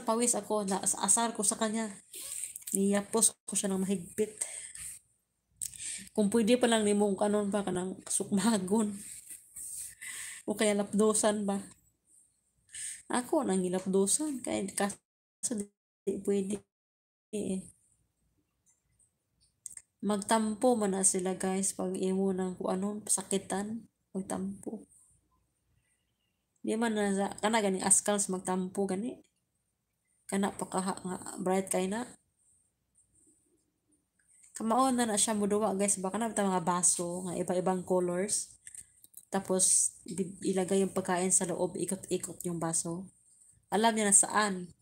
pawis ako, asar ko sa kanya. Niyapos ko siya ng mahigpit. Kung pwede pa lang nimong kanon ba kanang sukmagon. O kaya lapdosan ba. Ako nang gilapdosan. Kaya kaso di pwede eh. Magtampo man na sila guys pag imo ng kung anong sakitan. Magtampo. Di man na kana gani askals magtampo gani. Kana pa ka bright kay na. Kamaon na siya muduwa guys. Baka na mga baso nga iba-ibang colors. Tapos ilagay yung pagkain sa loob. Ikot-ikot yung baso. Alam niya na saan.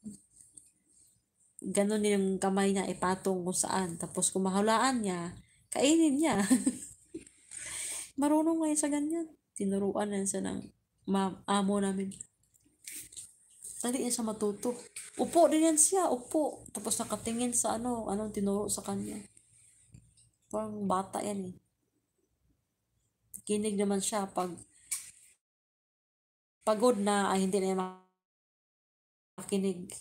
Ganon yung kamay niya ipatong kung saan. Tapos kung mahulaan niya, kainin niya. Marunong ngayon sa ganyan. Tinuruan na siya ng amo namin. Dali yan siya matuto. Upo din yan siya, upo. Tapos nakatingin sa anong tinuro sa kanya. Parang bata yan eh. Kinig naman siya pag pagod na ay hindi na makinig.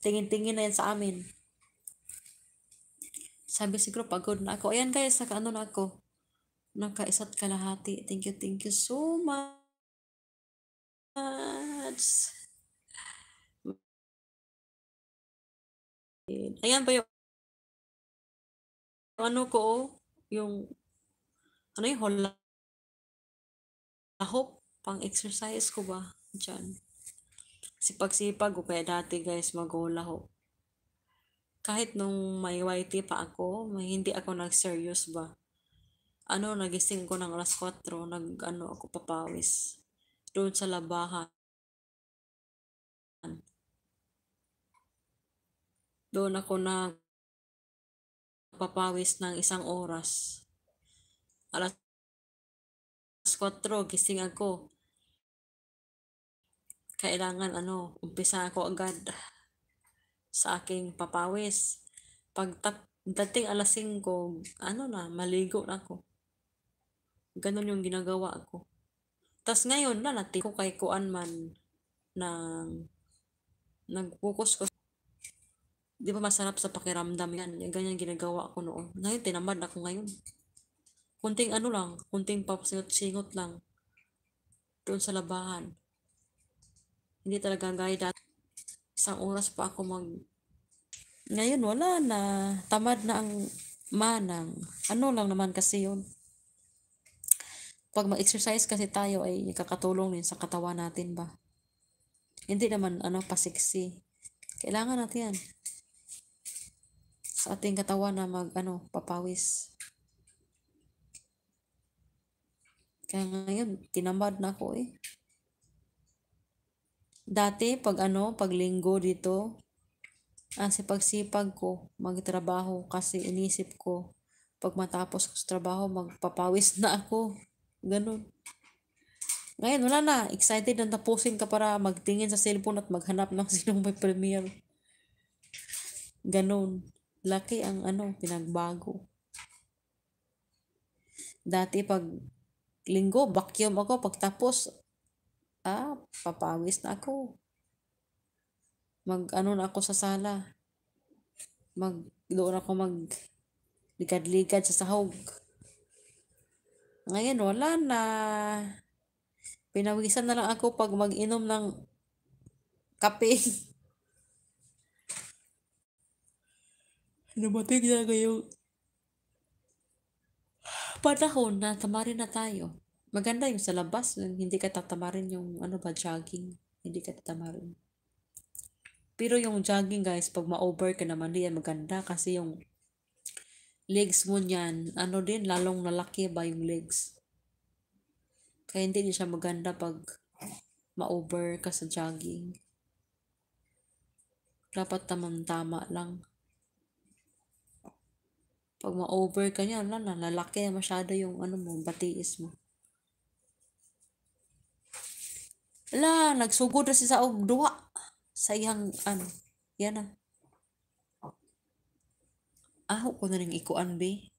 Tingin-tingin na yan sa amin. Sabi siguro pagod na ako. Ayan guys, naka na ako. Naka-isa't kalahati. Thank you so much. Ayan ba yung ano ko, yung ano yung hulahop, pang exercise ko ba dyan. Sipag-sipag ko kaya dati guys mag-hulahop. Kahit nung may YT pa ako, hindi ako nag-serious ba. Nagising ko ng alas 4, ako papawis. Doon sa labahan. Doon ako nagpapawis ng 1 oras. Alas 4, gising ako. Kailangan umpisa ako agad sa aking papawis. Pag dating alas 5, maligo na ako. Ganon yung ginagawa ko. Tas ngayon na natin ko kay kuan man nag-focus ko. Di ba masarap sa pakiramdam yan? Yung ganyan ginagawa ko noon. Ngayon, tinamad ako ngayon. Kunting papasingot-singot lang. Doon sa labahan. Hindi talaga gaya dati. 1 oras pa ako Ngayon, wala na. Tamad na ang manang. Lang naman kasi yun. Pag mag-exercise kasi tayo ay nakakatulong din sa katawan natin ba? Hindi naman pasiksi. Kailangan natin yan. Sa ating katawan na papawis. Kaya ngayon, tinamad na ako eh. Dati, pag linggo dito, sipag-sipag ko magtrabaho kasi inisip ko, pag matapos ko sa trabaho, magpapawis na ako. Ganun. Ngayon, wala na. Excited na tapusin ka para magtingin sa cellphone at maghanap ng sinong may premiere. Ganun. Laki ang pinagbago. Dati pag linggo, vacuum ako. Pagtapos, papawis na ako. Na ako sa sala. Doon ako ligad-ligad sa sahog. Ngayon, wala na. Pinawisan na lang ako pag mag-inom ng kape. Nabatig na kayo. Panahon na tamarin na tayo. Maganda yung sa labas. Hindi ka tatamarin yung jogging. Hindi ka tatamarin. Pero yung jogging guys, pag ma-over ka naman, di yan maganda kasi yung legs mo niyan, lalong nalaki ba yung legs. Kaya hindi din siya maganda pag ma-over ka sa jogging. Dapat tamang-tama lang. Pag ma-over ka niya, lalaki masyado yung batiis mo. Nagsugod na si sa duwa. Sa iyang, yan na. Aho ko na rin ikuan, be.